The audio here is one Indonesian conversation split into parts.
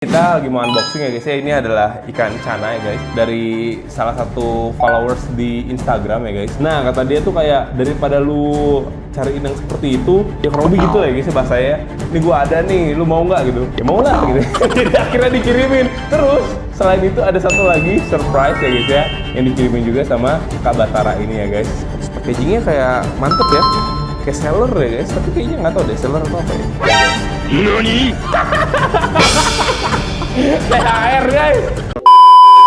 Kita lagi mau unboxing ya guys ya. Ini adalah ikan cana ya guys, dari salah satu followers di Instagram ya guys. Nah kata dia tuh kayak daripada lu cariin yang seperti itu, ya kurang lebih gitu ya guys ya bahasanya. Ini gua ada nih, lu mau nggak gitu? Ya mau lah gitu. Jadi akhirnya dikirimin. Terus selain itu ada satu lagi surprise ya guys ya, yang dikirimin juga sama Kak Batara ini ya guys. Packagingnya kayak mantep ya, kayak seller ya guys. Tapi kayaknya nggak tahu deh seller atau apa ya. Nani? THR guys.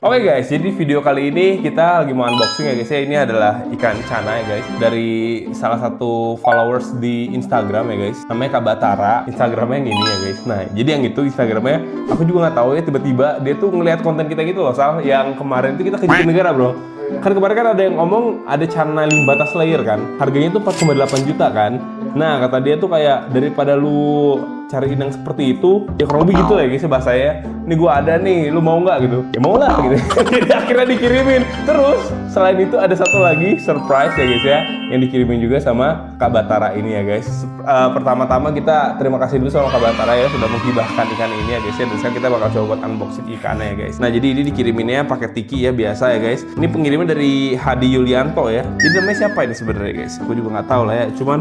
Oke guys, jadi video kali ini kita lagi mau unboxing ya guys ya. Ini adalah ikan cana ya guys, dari salah satu followers di Instagram ya guys. Namanya Kak Batara, Instagramnya yang ini ya guys. Nah, jadi yang itu Instagramnya aku juga nggak tahu ya, tiba-tiba dia tuh ngelihat konten kita gitu loh, Sal. Yang kemarin itu kita ke Jatinegara bro. Kan kemarin kan ada yang ngomong ada cana limbata slayer kan, harganya tuh 4,8 juta kan. Nah kata dia tuh kayak daripada lu cariin yang seperti itu, ya kurang lebih gitu ya guys ya bahasanya. Ini gua ada nih, lu mau nggak gitu? Ya mau lah gitu. Jadi akhirnya dikirimin. Terus selain itu ada satu lagi surprise ya guys ya, yang dikirimin juga sama Kak Batara ini ya guys. Pertama-tama kita terima kasih dulu sama Kak Batara ya, sudah menghibahkan ikan ini ya guys ya. Dan sekarang kita bakal coba buat unboxing ikannya ya guys. Nah jadi ini dikiriminnya pakai tiki ya, biasa ya guys. Ini pengiriman dari Hadi Yulianto ya. Jadi namanya siapa ini sebenarnya guys? Aku juga nggak tahu lah ya. Cuman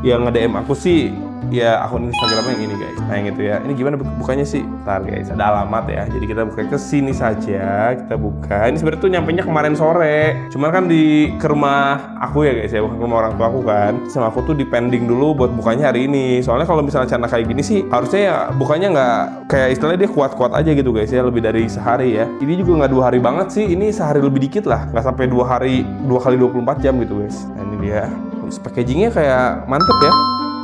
yang nge-DM aku sih ya akun Instagramnya yang ini guys. Nah yang itu ya. Ini gimana bukanya sih? Ntar guys, ada alamat ya. Jadi kita buka ke sini saja. Kita buka. Ini sebenarnya tuh nyampenya kemarin sore. Cuman kan ke rumah aku ya guys ya, bukan ke rumah orang tua aku kan. Sama aku tuh dipending dulu buat bukanya hari ini. Soalnya kalau misalnya cana kayak gini sih harusnya ya bukanya nggak kayak istilahnya dia kuat-kuat aja gitu guys ya, lebih dari sehari ya. Ini juga nggak 2 hari banget sih. Ini sehari lebih dikit lah. Nggak sampai 2 hari, 2 kali 24 jam gitu guys. Nah ini dia. Packagingnya kayak mantep ya,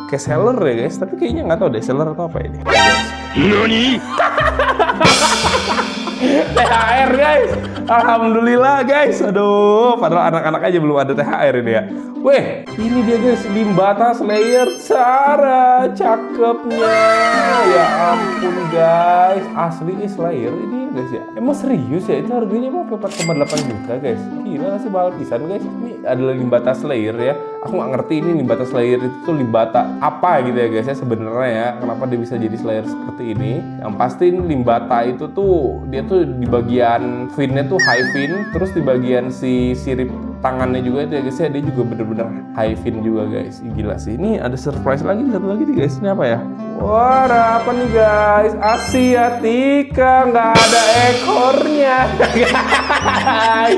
kayak seller ya guys, tapi kayaknya nggak tahu deh seller atau apa ini. Nani? THR guys, alhamdulillah guys. Aduh, padahal anak-anak aja belum ada THR ini ya. Weh, ini dia guys, limbata slayer cara cakepnya. Ya ampun guys, asli slayer ini guys ya. Emang serius ya, itu harganya emang 4,8 juta guys. Gila sih balap pisan guys. Ini adalah limbata slayer ya. Aku nggak ngerti ini limbata slayer itu tuh limbata apa gitu ya guys ya sebenarnya ya. Kenapa dia bisa jadi slayer seperti ini? Yang pasti ini limbata itu tuh dia tuh di bagian finnya tuh high fin, terus di bagian si sirip tangannya juga itu ya guys ya, dia juga bener-bener high fin juga guys. Gila sih. Ini ada surprise lagi, satu lagi nih guys. Ini apa ya? Wah, apa nih guys? Asiatica, nggak ada ekornya guys.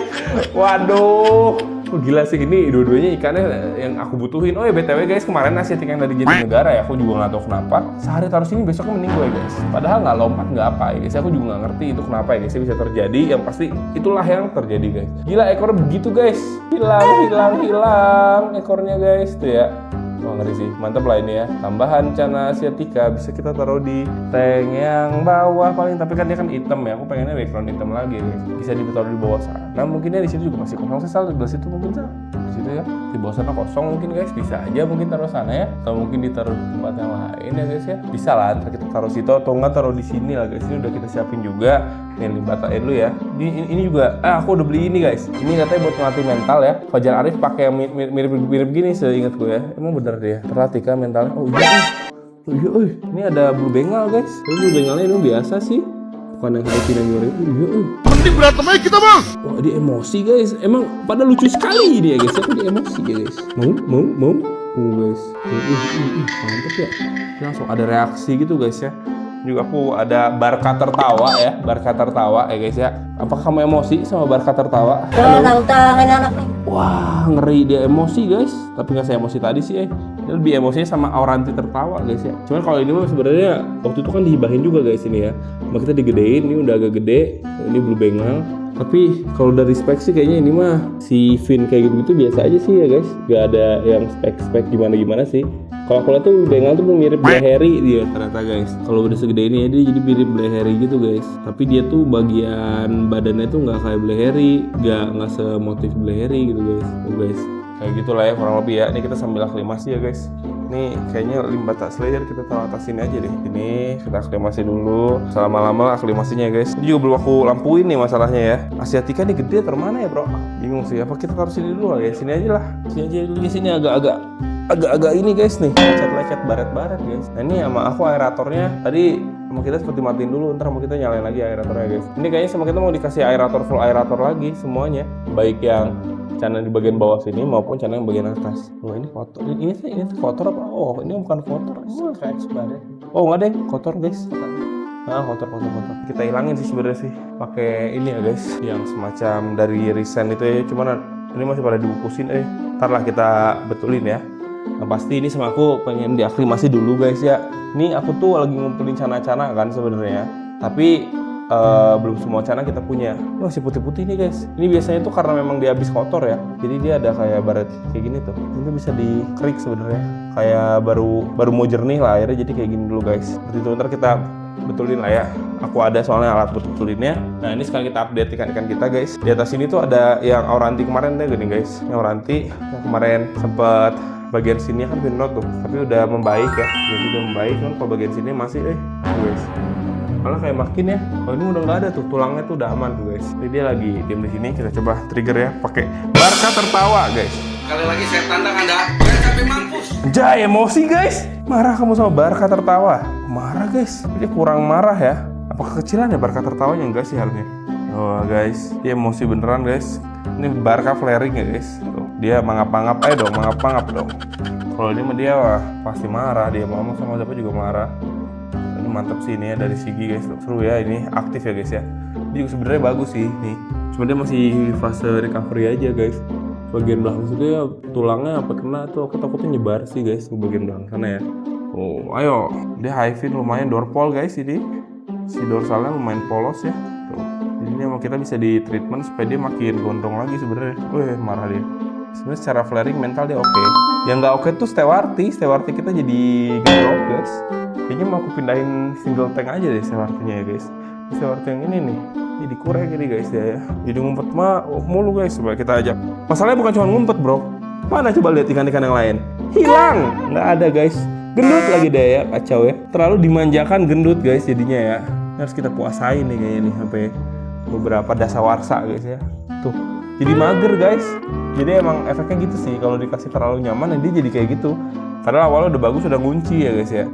Waduh. Oh, gila sih, ini dua-duanya ikannya yang aku butuhin. Oh ya BTW guys, kemarin Asiatica yang dari Jatinegara ya, aku juga nggak tahu kenapa sehari taruh sini besoknya meninggal ya guys. Padahal nggak lompat nggak apa ya guys, aku juga nggak ngerti itu kenapa ya guys, bisa terjadi. Yang pasti itulah yang terjadi guys. Gila ekornya begitu guys, hilang ekornya guys tuh ya. Wah ngeri sih, mantap lah ini ya. Tambahan cana Asiatica bisa kita taruh di tank yang bawah paling, tapi kan dia kan hitam ya. Aku pengennya background hitam lagi guys. Bisa ditaruh di bawah sana. Nah mungkinnya di situ juga masih kosong. Saya di sebelah situ mungkin Sal. Di situ ya. Di bawah sana kosong mungkin guys. Bisa aja mungkin taruh sana ya. Atau mungkin ditaruh di tempat yang lain ya guys ya. Bisa lah, ntar kita taruh situ atau enggak taruh di sini lah guys. Ini udah kita siapin juga. Nih limbatain dulu ya. Ini juga, aku udah beli ini guys. Ini katanya buat ngelatih mental ya. Fajar Arif pakai yang mirip gini seingat gue ya. Emang bener deh ya. Perhatikan mentalnya. Oh iya, ini ada blue bengal guys. Blue bengalnya ini biasa sih. Bukan yang high fin yang nyuruh. Mending berantem aja kita bang. Wah dia emosi guys. Emang pada lucu sekali dia guys. Tapi dia emosi ya guys. Mau. Guys. Mantep ya. Langsung ada reaksi gitu guys ya. Juga aku ada Barca tertawa ya, Barca tertawa ya guys ya. Apakah kamu emosi sama Barca tertawa? Tangin anak nih. Wah ngeri dia emosi guys. Tapi nggak saya emosi tadi sih Dia lebih emosinya sama Auranti tertawa guys ya. Cuman kalau ini mah sebenarnya waktu itu kan dihibahin juga guys ini ya. Cuma kita digedein, ini udah agak gede. Ini blue bengal. Tapi kalau dari spek sih kayaknya ini mah si fin kayak gitu biasa aja sih ya guys. Gak ada yang spek gimana sih. Kalau aku lihat tuh bengal tuh mirip Blackberry dia ternyata guys. Kalau udah segede ini ya dia jadi mirip Blackberry gitu guys. Tapi dia tuh bagian badannya tuh nggak kayak Blackberry, nggak semotif Blackberry gitu guys. Tuh guys. Kayak gitulah ya kurang lebih ya. Ini kita sambil aklimasi ya guys. Ini kayaknya limbata slayer kita taruh atas sini aja deh. Ini kita aklimasi dulu. Selama-lama aklimasinya guys. Ini juga belum aku lampuin nih masalahnya ya. Asiatica ini gede atau mana ya bro? Bingung sih. Apa kita taruh sini dulu ya? Sini aja lah. Sini aja dulu. Sini agak-agak agak-agak ini guys nih, lecet-lecet baret-baret guys. Nah ini sama aku aeratornya tadi sama kita seperti matiin dulu, ntar sama kita nyalain lagi aeratornya guys. Ini kayaknya sama kita mau dikasih aerator, full aerator lagi semuanya, baik yang channel di bagian bawah sini maupun channel yang bagian atas. Oh ini kotor, ini tuh kotor apa? Oh ini bukan kotor, scratch baret. Oh nggak deh, kotor guys. Nah, kotor. Kita hilangin sih sebenarnya sih, pakai ini ya guys, yang semacam dari resign itu ya. Cuman ini masih pada dibungkusin, ntar lah kita betulin ya. Nah, pasti ini sama aku pengen diaklimasi dulu guys ya. Ini aku tuh lagi ngumpulin cana-cana kan sebenarnya, tapi belum semua cana kita punya. Ini masih putih-putih nih guys. Ini biasanya tuh karena memang dia habis kotor ya, jadi dia ada kayak baret kayak gini tuh. Ini bisa dikerik sebenarnya, kayak baru mau jernih lah airnya, jadi kayak gini dulu guys. Seperti itu, ntar kita betulin lah ya. Aku ada soalnya alat betulinnya. Nah ini sekarang kita update ikan-ikan kita guys. Di atas ini tuh ada yang auranti kemarin deh gini guys. Yang auranti yang kemarin sempet bagian sini kan pinrot tuh, tapi udah membaik ya. Jadi udah membaik kan, kalau bagian sini masih guys. Malah kayak makin ya. Kalau ini udah nggak ada tuh, tulangnya tuh udah aman tuh guys. Jadi dia lagi diam di sini. Kita coba trigger ya, pakai Barca tertawa guys. Sekali lagi saya tantang Anda, biar sampai mampus. Jai emosi guys. Marah kamu sama Barca tertawa. Marah guys. Dia kurang marah ya. Apa kekecilan ya Barca tertawanya? Enggak sih harusnya. Oh guys, dia emosi beneran guys. Ini Barca flaring ya guys. Tuh, dia mangap-mangap aja dong, mangap-mangap dong. Kalau ini mah dia wah, pasti marah. Dia mau sama siapa juga marah. Ini mantap sih ini ya dari Sigi guys. Seru ya, ini aktif ya guys ya. Ini juga sebenarnya bagus sih nih. Cuma dia masih fase recovery aja guys. Bagian belakang situ ya tulangnya apa kena tuh, aku takutnya nyebar sih guys ke bagian belakang sana ya. Oh ayo, dia high fin lumayan dorpol guys ini. Si dorsalnya lumayan polos ya. Tuh. Jadi ini emang kita bisa di treatment supaya dia makin gondrong lagi sebenarnya. Wih marah dia. Sebenarnya secara flaring mental dia oke. Yang nggak oke tuh Stewarti kita jadi drop guys. Kayaknya mau aku pindahin single tank aja deh Stewartinya ya guys. Stewarti yang ini nih, jadi kurang gini guys ya. Jadi ngumpet mulu guys, coba kita ajak. Masalahnya bukan cuma ngumpet bro. Mana coba lihat ikan-ikan yang lain? Hilang, nggak ada guys. Gendut lagi deh ya, kacau ya. Terlalu dimanjakan gendut guys jadinya ya. Harus kita puasain nih kayaknya nih sampai beberapa dasawarsa guys ya. Tuh, jadi mager guys. Jadi emang efeknya gitu sih, kalau dikasih terlalu nyaman dia jadi kayak gitu. Padahal awalnya udah bagus, udah ngunci ya guys ya.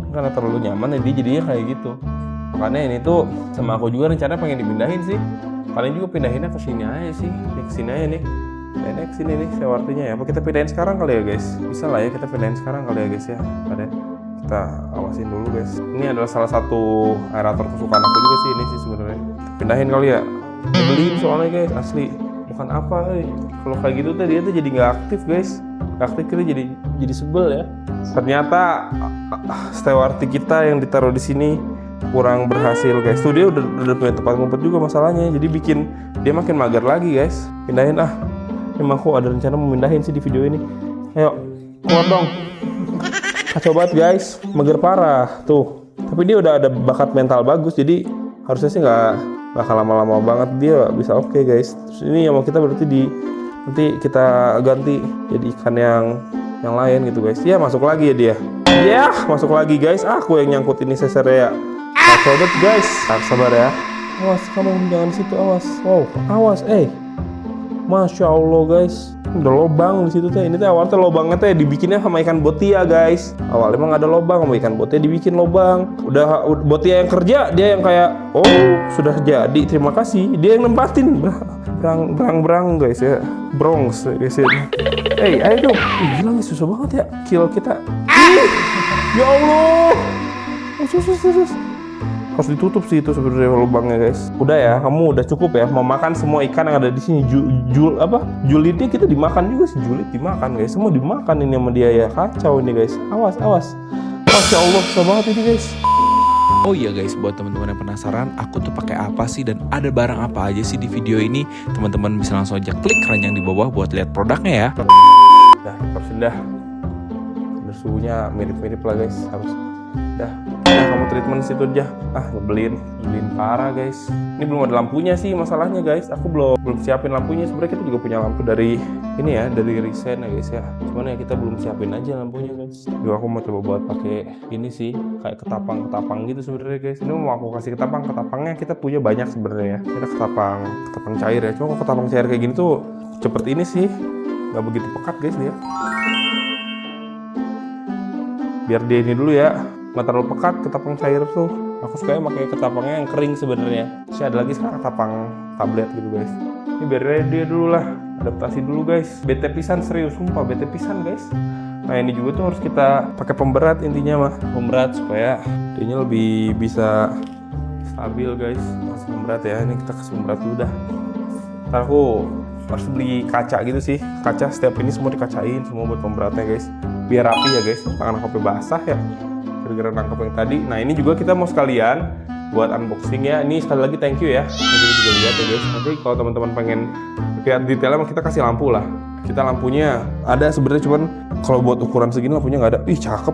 Karena terlalu nyaman dia jadinya kayak gitu. Makanya ini tuh sama aku juga rencana pengen dipindahin sih. Paling juga pindahinnya ke sini aja sih, ke sini aja nih. Pindahinnya ke sini nih Stewartinya ya. Apa kita pindahin sekarang kali ya guys? Bisa lah ya kita pindahin sekarang kali ya guys ya. Ada kita awasin dulu guys. Ini adalah salah satu aerator kesukaan aku juga sih ini sih sebenarnya. Pindahin kali ya. Beliin soalnya guys asli. Bukan apa kalau kayak gitu tuh dia tuh jadi nggak aktif guys. Nggak aktif kita jadi sebel ya. Ternyata Stewarti kita yang ditaruh di sini kurang berhasil guys. Tuh dia udah punya tempat ngumpet juga masalahnya. Jadi bikin dia makin mager lagi guys. Pindahin ah. Emang aku ada rencana mau pindahin sih di video ini. Ayo, keluar dong. Kacau banget guys, mager parah. Tuh. Tapi dia udah ada bakat mental bagus. Jadi harusnya sih nggak bakal lama-lama banget dia bisa oke guys. Terus ini yang mau kita berarti nanti kita ganti jadi ikan yang lain gitu guys. Ya masuk lagi ya dia. Ya masuk lagi guys. Aku yang nyangkut ini sesernya. Kacau banget guys. Sabar ya. Awas kamu jangan di situ awas. Wow awas Masya Allah guys. Udah lobang di situ teh. Ini teh awalnya lobangnya teh dibikinnya sama ikan botia guys. Awalnya emang ada lobang sama ikan botia dibikin lobang. Udah botia yang kerja dia yang kayak sudah jadi terima kasih. Dia yang nempatin berang guys ya. Bronx guys ya. Ayo dong. Gila nih susah banget ya kill kita. Ya Allah. Sus. Harus ditutup sih itu sebenarnya lubangnya guys. Udah ya, kamu udah cukup ya memakan semua ikan yang ada di sini. Julitnya kita dimakan juga sih, julit dimakan guys. Semua dimakan ini sama dia ya. Kacau ini guys. Awas. Masya Allah, susah banget ini guys. Oh iya guys, buat teman-teman yang penasaran aku tuh pakai apa sih dan ada barang apa aja sih di video ini, teman-teman bisa langsung aja klik keranjang di bawah buat lihat produknya ya. Dah, terusin dah. Suhunya mirip-mirip lah guys, harus. Dah, kamu treatment situ aja. Ngebelin parah guys. Ini belum ada lampunya sih masalahnya guys. Aku belum siapin lampunya. Sebenarnya kita juga punya lampu dari ini ya, dari Risen ya guys ya. Cuman ya kita belum siapin aja lampunya guys. Juga aku mau coba buat pakai ini sih, kayak ketapang gitu sebenarnya guys. Ini mau aku kasih ketapangnya kita punya banyak sebenarnya ya. Kita ketapang cair ya. Cuma kalau ketapang cair kayak gini tuh cepet ini sih, nggak begitu pekat guys dia. biar dia ini dulu ya, nggak terlalu pekat ketapang cair tuh. Aku suka pakai ketapangnya yang kering sebenarnya. Terus ada lagi sekarang ketapang tablet gitu guys. Ini biar dia dulu lah, adaptasi dulu guys. Bete pisan, serius sumpah bete pisan guys. Nah ini juga tuh harus kita pakai pemberat intinya mah, pemberat supaya dia lebih bisa stabil guys. Kasih pemberat ya, ini kita kasih pemberat dulu dah. Ntar aku harus beli kaca gitu sih, kaca setiap ini semua dikacain semua buat pemberatnya guys, biar rapi ya guys, tangan aku basah ya gara-gara nangkep yang tadi. Nah ini juga kita mau sekalian buat unboxing ya. Ini sekali lagi thank you ya, nanti juga lihat ya guys. Nanti kalau teman-teman pengen lihat detailnya kita kasih lampu lah. Kita lampunya ada sebenarnya, cuman kalau buat ukuran segini lampunya nggak ada. Ih cakep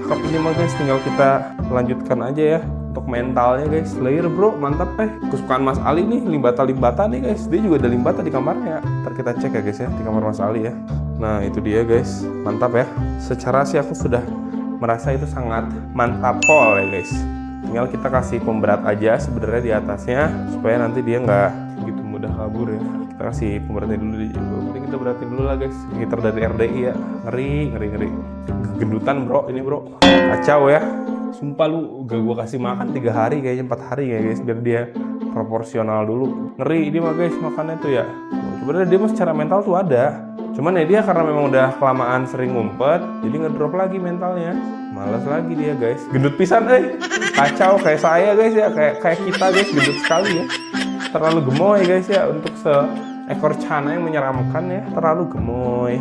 cakep ini mah guys, tinggal kita lanjutkan aja ya. Untuk mentalnya guys, layer bro, mantap kesukaan Mas Ali nih, limbata nih guys. Dia juga ada limbata di kamarnya. Ntar kita cek ya guys ya di kamar Mas Ali ya. Nah itu dia guys, mantap ya. Secara sih aku sudah merasa itu sangat mantap pol ya guys. Tinggal kita kasih pemberat aja sebenarnya di atasnya supaya nanti dia nggak gitu mudah kabur ya. Kita kasih pemberatnya dulu penting kita beratin dulu lah guys. Gitar dari RDI ya, ngeri. Gendutan bro ini bro, kacau ya. Sumpah lu gak gue kasih makan 3 hari kayaknya 4 hari ya guys, biar dia proporsional dulu. Ngeri ini mah guys makannya tuh ya. Sebenarnya dia mah secara mental tuh ada, cuman ya dia karena memang udah kelamaan sering ngumpet jadi ngedrop lagi mentalnya. Malas lagi dia guys, gendut pisan kacau kayak saya guys ya, kayak kita guys, gendut sekali ya. Terlalu gemoy guys ya untuk seekor cana yang menyeramkan ya, terlalu gemoy.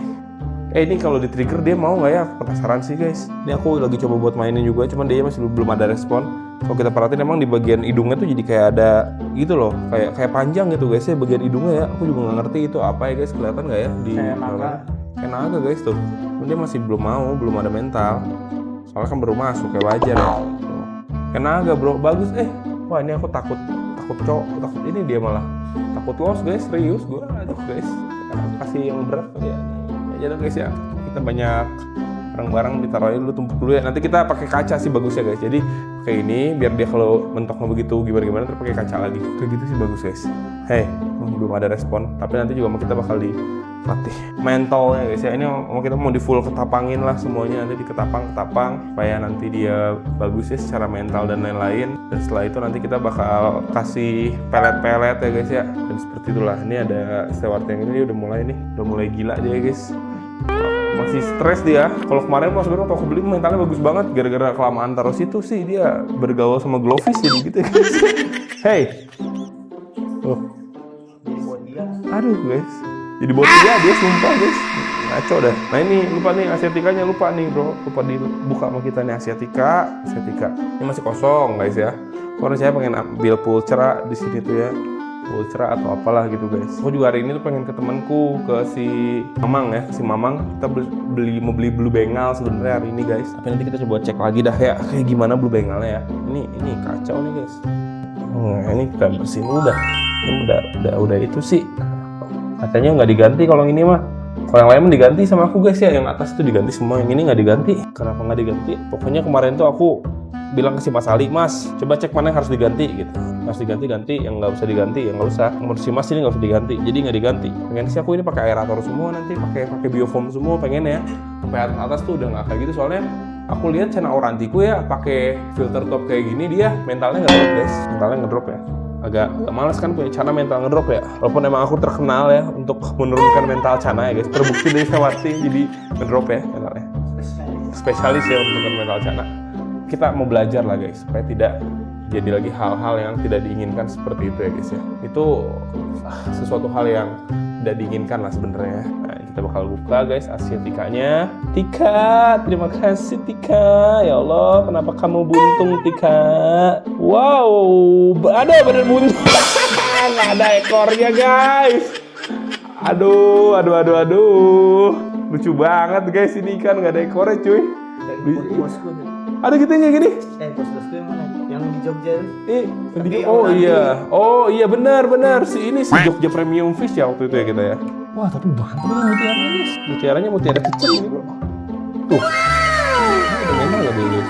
Ini kalau di trigger dia mau nggak ya? Aku penasaran sih guys. Ini aku lagi coba buat mainin juga, cuman dia masih belum ada respon. Kalau kita perhatiin emang di bagian hidungnya tuh jadi kayak ada gitu loh, kayak panjang gitu guys ya bagian hidungnya ya. Aku juga nggak ngerti itu apa ya guys, kelihatan nggak ya di kayak naga guys tuh. Cuman dia masih belum mau, belum ada mental. Soalnya kan baru masuk kayak wajar ya. Kayak naga bro, bagus Wah ini aku takut ini dia malah takut loss guys, serius gue. Aduh guys, kasih yang berat ya. Ya guys ya, kita banyak barang-barang ditaruhin dulu, tumpuk dulu ya. Nanti kita pakai kaca sih bagus ya guys. Jadi kayak ini biar dia kalau mentoknya begitu gimana terus pakai kaca lagi. Kayak gitu sih bagus guys. Belum ada respon. Tapi nanti juga kita bakal dilatih mentalnya guys ya. Ini kita mau di full ketapangin lah semuanya, nanti di ketapang supaya nanti dia bagus ya secara mental dan lain-lain. Dan setelah itu nanti kita bakal kasih pelet-pelet ya guys ya. Dan seperti itulah. Ini ada steward yang ini udah mulai gila dia guys. Masih stres dia. Kalau kemarin pas baru aku beli mentalnya bagus banget, gara-gara kelamaan taruh situ sih dia bergaul sama Glowfish jadi gitu ya guys. Aduh guys, jadi bot dia sumpah guys, ngaco dah. Nah ini lupa nih Asiaticanya, lupa nih bro, lupa dibuka sama kita nih Asiatica. Ini masih kosong guys ya. Karena saya pengen ambil pulcra di sini tuh ya, pulcra atau apalah gitu guys. Aku juga hari ini tuh pengen ke temanku, ke si Mamang ya, kita mau beli blue bengal sebenarnya hari ini guys. Tapi nanti kita coba cek lagi dah ya, kayak gimana blue bengalnya ya. Ini kacau nih guys. Ini kita bersihin udah. Ini udah itu sih. Katanya nggak diganti kalau ini mah. Kalau yang lain mah diganti sama aku guys ya. Yang atas itu diganti semua, yang ini nggak diganti. Kenapa nggak diganti? Pokoknya kemarin tuh aku bilang ke si Mas Ali, Mas, coba cek mana yang harus diganti gitu. Harus diganti, yang nggak usah diganti, yang nggak usah. Menurut si Mas ini nggak usah diganti, jadi nggak diganti. Pengen sih aku ini pakai aerator semua nanti, pakai biofoam semua pengen ya. Sampai atas tuh udah nggak kayak gitu, soalnya aku lihat channel Orantiku ya pakai filter top kayak gini dia mentalnya nggak drop guys, mentalnya ngedrop ya. Agak males kan punya Chana mental ngedrop ya. Walaupun emang aku terkenal ya untuk menurunkan mental Chana ya guys. Terbukti dari Sewati jadi ngedrop ya mentalnya. Spesialis ya untuk mental Chana. Kita mau belajar lah guys supaya tidak jadi lagi hal-hal yang tidak diinginkan seperti itu ya guys ya. Itu sesuatu hal yang tidak diinginkan lah sebenarnya. Nah, kita bakal buka guys Asiaticanya. Tika, terima kasih Tika. Ya Allah, kenapa kamu buntung Tika? Wow, ada badan buntung. Nggak ada ekornya guys. Aduh. Lucu banget guys ini kan, nggak ada ekornya cuy. Ada gitu kayak gini. Bos-bosku yang mana? Yang di Jogja. Oh iya benar. Si Jogja Premium Fish ya waktu itu ya kita ya. Wah tapi banget nih mutiaranya guys. Mutiaranya mutiara kecil ini bro. Tuh. Udah memang nggak dulu.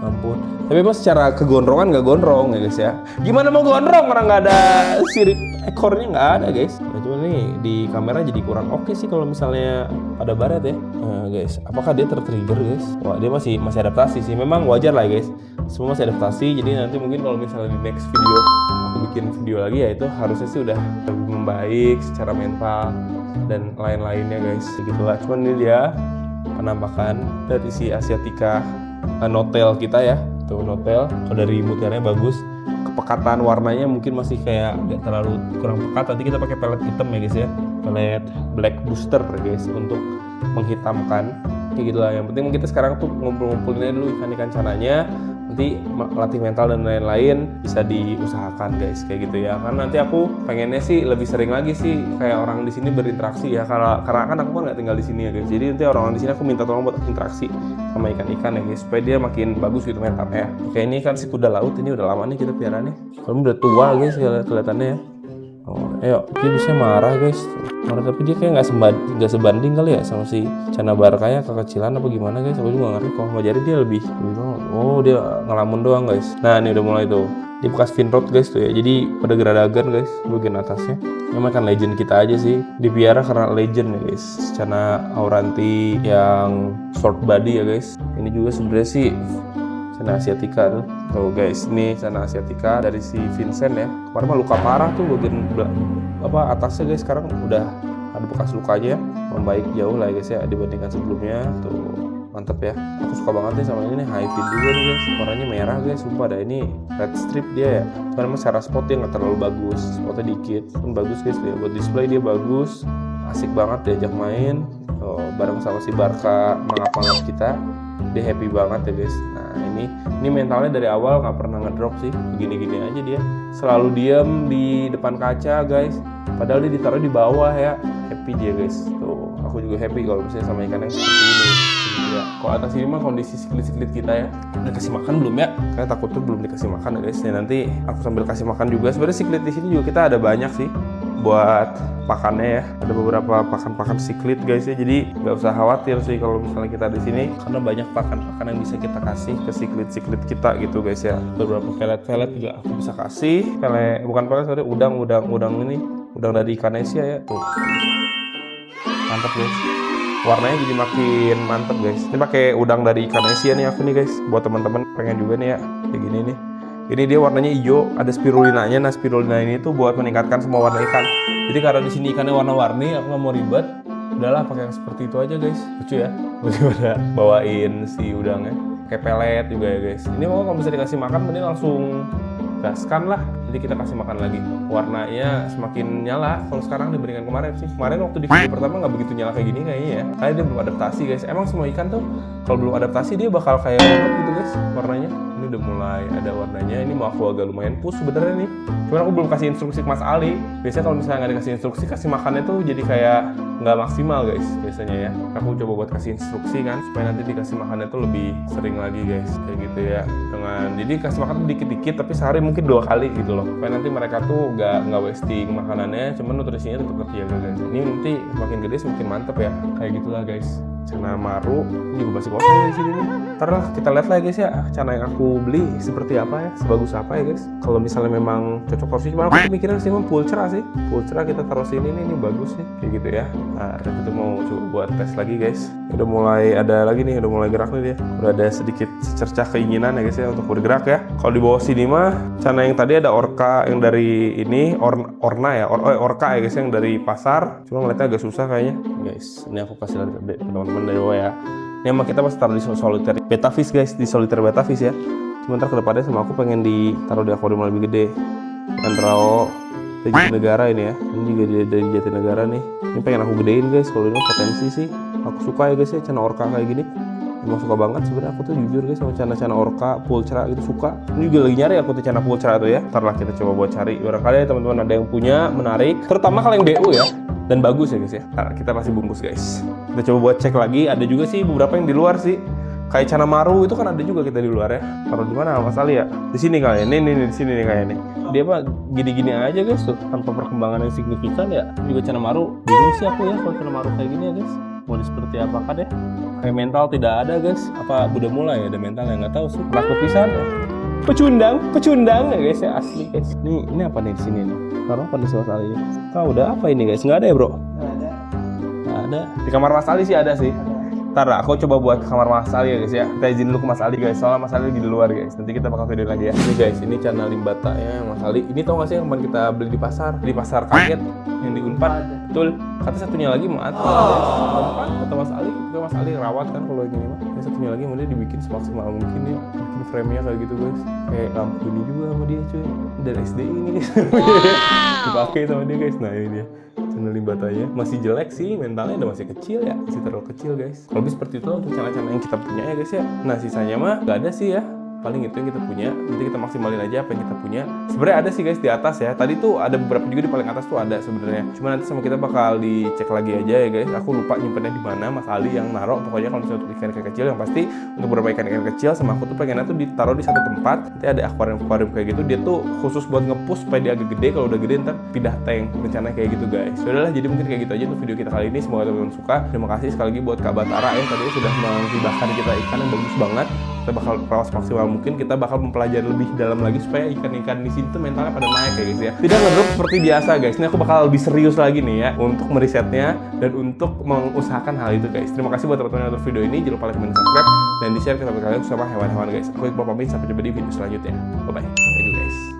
Ampun. Tapi emang secara kegonrongan nggak gondrong ya guys ya. Gimana mau gondrong orang nggak ada sirip ekornya, nggak ada guys. Nah, coba nih di kamera jadi kurang oke sih kalau misalnya pada baret ya. Nah, guys, apakah dia tertrigger guys? Wah, dia masih adaptasi sih. Memang wajar lah guys. Semua masih adaptasi. Jadi nanti mungkin kalau misalnya di next video aku bikin video lagi ya itu harusnya sih udah lebih membaik secara mental dan lain-lainnya guys. Begitulah. Cuman ini dia penampakan dari si Asiatica Notel kita ya. Tuh Notel. Kalau dari mutiaranya bagus. Kepekatan warnanya mungkin masih kayak nggak terlalu kurang pekat. Nanti kita pakai pelet hitam ya guys ya, pelet black booster ya guys untuk menghitamkan kayak gitulah. Yang penting kita sekarang tuh ngumpulin aja dulu ikan cananya, nanti latih mental dan lain-lain bisa diusahakan guys kayak gitu ya. Karena nanti aku pengennya sih lebih sering lagi sih kayak orang di sini berinteraksi ya, karena kan aku kan nggak tinggal di sini ya guys. Jadi nanti orang di sini aku minta tolong buat interaksi sama ikan-ikan ya guys, supaya dia makin bagus gitu mentalnya ya. Oke, ini kan si kuda laut, ini udah lama nih kita piara nih. Kalau udah tua guys kelihatannya ya. Oh, ayo, dia bisa marah guys. Marah tapi dia kayak nggak sebanding kali ya sama si Cana Barkaya kekecilan apa gimana guys. Aku juga nggak ngerti. Kalau mau jadi dia lebih banget. Oh, dia ngelamun doang guys. Nah, ini udah mulai tuh. Di bekas fin rod guys tuh ya. Jadi pada geradagan guys bagian atasnya. Ini makan legend kita aja sih. Dipiara karena legend ya guys. Cana Auranti yang short body ya guys. Ini juga sebenarnya sih Cana Asiatica tuh. Tuh guys, ini Cana Asiatica dari si Vincent ya. Kemarin mah luka parah tuh bagian atasnya guys. Sekarang udah ada bekas lukanya, membaik jauh lah ya guys ya dibandingkan sebelumnya. Tuh mantep ya. Aku suka banget nih sama ini nih, high fin juga nih guys. Warnanya merah guys, sumpah ada ini red strip dia ya. Cuman emang secara spot dia nggak terlalu bagus, spotnya dikit. Pun bagus guys ya, buat display dia bagus. Asik banget diajak main. Bareng sama si Barca mangap-mangap kita. Dia happy banget ya guys. Nah ini mentalnya dari awal nggak pernah ngedrop sih, begini-gini aja dia. Selalu diem di depan kaca guys. Padahal dia ditaruh di bawah ya. Happy dia guys. Tuh aku juga happy kalau misalnya sama ikan yang seperti ini. Ya, kalau atas ini mah kondisi siklit-siklit kita ya. Udah kasih makan belum ya? Karena takutnya belum dikasih makan ya guys. Ya, nanti aku sambil kasih makan juga. Sebenarnya siklit di sini juga kita ada banyak sih buat pakannya ya. Ada beberapa pakan-pakan siklit guys ya. Jadi nggak usah khawatir sih kalau misalnya kita di sini, karena banyak pakan-pakan yang bisa kita kasih ke siklit-siklit kita gitu guys ya. Beberapa pelet-pelet juga aku bisa kasih. Bukan pelet, sorry, udang ini. Udang dari Ikanesia ya. Tuh. Mantap guys. Warnanya jadi makin mantep guys. Ini pakai udang dari Ikanesia nih aku nih guys. Buat teman-teman pengen juga nih ya kayak gini nih. Ini dia warnanya hijau, ada spirulinanya. Nah, spirulina ini tuh buat meningkatkan semua warna ikan. Jadi karena di sini ikannya warna-warni, aku nggak mau ribet. Udahlah pakai yang seperti itu aja guys. Lucu ya. Bagaimana bawain si udangnya. Pakai pelet juga ya guys. Ini mau kalau bisa dikasih makan, mending langsung gaskan lah. Jadi kita kasih makan lagi. Warnanya semakin nyala kalau sekarang dibandingkan kemarin sih. Kemarin waktu di video pertama nggak begitu nyala kayak gini kayaknya ya. Karena dia belum adaptasi guys. Emang semua ikan tuh kalau belum adaptasi dia bakal kayak gitu guys warnanya. Ini udah mulai ada warnanya. Ini mau aku agak lumayan push sebenarnya nih. Cuman aku belum kasih instruksi ke Mas Ali. Biasanya kalau misalnya nggak dikasih instruksi, kasih makannya tuh jadi kayak nggak maksimal guys biasanya ya. Aku coba buat kasih instruksi kan supaya nanti dikasih makannya tuh lebih sering lagi guys kayak gitu ya. Jadi kasih makan dikit-dikit tapi sehari mungkin 2 kali gitu loh. Supaya nanti mereka tuh nggak wasting makanannya, cuman nutrisinya tetap terjaga guys. Ini nanti makin gede semakin mantep ya. Kayak gitulah guys. Cana maru ini juga masih kosong di sini nih. Ntar lah kita lihat lah guys ya, cana yang aku beli seperti apa ya, sebagus apa ya guys. Kalau misalnya memang cocok porsi, cuma aku mikirnya sih memang pulcra sih. Pulcra kita taruh sini nih bagus nih, kayak gitu ya. Nah, kita mau coba buat tes lagi guys. Udah mulai ada lagi nih, udah mulai gerak nih dia. Udah ada sedikit secercah keinginan ya guys ya untuk bergerak ya. Kalau di bawah sini mah cana yang tadi ada orca yang dari ini orca ya guys yang dari pasar. Cuma ngeliatnya agak susah kayaknya. Guys, ini aku kasih lihat teman-teman dari bawah ya. Ini emang kita masih taruh di solitaire betafish guys, di solitaire betafish ya. Sebentar ke depannya sama aku pengen ditaruh di akuarium lebih gede. Enrao dari Jatinegara ini ya. Ini juga dari Jatinegara nih. Ini pengen aku gedein guys. Kalau ini potensi sih. Aku suka ya guys ya cana orca kayak gini. Emang suka banget sebenarnya aku tuh jujur guys sama cana-cana orca, pulcra gitu suka. Ini juga lagi nyari aku tuh cana pulcra tuh ya. Ntar lah kita coba buat cari. Barangkali ya teman-teman ada yang punya menarik. Terutama kalau yang BU ya. Dan bagus ya guys ya. Ntar kita masih bungkus guys. Kita coba buat cek lagi. Ada juga sih beberapa yang di luar sih. Kayak cana maru itu kan ada juga kita di luar ya. Taruh di mana Mas Ali ya? Di sini kayaknya. Nih di sini nih kayaknya. Dia mah gini-gini aja guys tuh, tanpa perkembangan yang signifikan ya. Juga cana maru. Bingung sih aku ya kalau cana maru kayak gini ya guys. Mau seperti apakah deh? Kayak mental tidak ada guys. Apa udah mulai ada mental yang nggak tahu sih. Takut pisan ya. pecundang ya guys ya, asli guys. Ini apa nih di sini nih? Taruh apa nih Mas Ali? Udah apa ini guys? Nggak ada ya bro? Nggak ada. Di kamar Mas Ali sih ada sih. Ntar aku coba buat ke kamar Mas Ali ya guys ya. Kita izin dulu ke Mas Ali guys, soalnya Mas Ali lagi di luar guys. Nanti kita bakal video lagi ya. Ini guys, ini channel limbata ya Mas Ali. Ini tau gak sih yang kemarin kita beli di pasar kaget yang di Unpad. Betul. Kata satunya lagi mati. Kata Mas Ali, Mas Ali rawat kan kalau gini mah. Yang satunya lagi mau dia dibikin semaksimal mungkin ya. Bikin frame-nya kayak gitu guys. Kayak lampu ini juga sama dia cuy. Dari SDI ini guys. Dipakai sama dia guys. Nah ini dia. Channel limbatanya masih jelek sih, mentalnya udah masih kecil ya, masih terlalu kecil guys. Kalau lebih seperti itu untuk channel-channel yang kita punya ya guys ya. Nah sisanya mah gak ada sih ya, paling itu yang kita punya. Nanti kita maksimalin aja apa yang kita punya. Sebenarnya ada sih guys di atas ya. Tadi tuh ada beberapa juga di paling atas tuh ada sebenarnya. Cuma nanti sama kita bakal dicek lagi aja ya guys. Aku lupa nyimpennya di mana. Mas Ali yang naruh. Pokoknya kalau misalnya untuk ikan-ikan kecil, yang pasti untuk beberapa ikan-ikan kecil sama aku tuh pengennya tuh ditaruh di satu tempat. Nanti ada akuarium kayak gitu. Dia tuh khusus buat nge-push supaya dia agak gede. Kalau udah gede ntar pindah tank. Rencananya kayak gitu guys. Yaudahlah, jadi mungkin kayak gitu aja tuh video kita kali ini. Semoga teman-teman suka. Terima kasih sekali lagi buat Kak Batara ya. Tadi sudah menghibahkan kita ikan yang bagus banget. Kita bakal proses maksimal mungkin. Kita bakal mempelajari lebih dalam lagi supaya ikan-ikan di sini tuh mentalnya pada naik ya guys ya. Tidak ngedrop seperti biasa guys. Ini aku bakal lebih serius lagi nih ya untuk merisetnya dan untuk mengusahakan hal itu guys. Terima kasih buat teman-teman yang nonton video ini. Jangan lupa like, comment, subscribe dan di-share ke teman-teman kalian sama hewan-hewan guys. Aku Iqbal pamit, sampai jumpa di video selanjutnya. Bye bye. Thank you guys.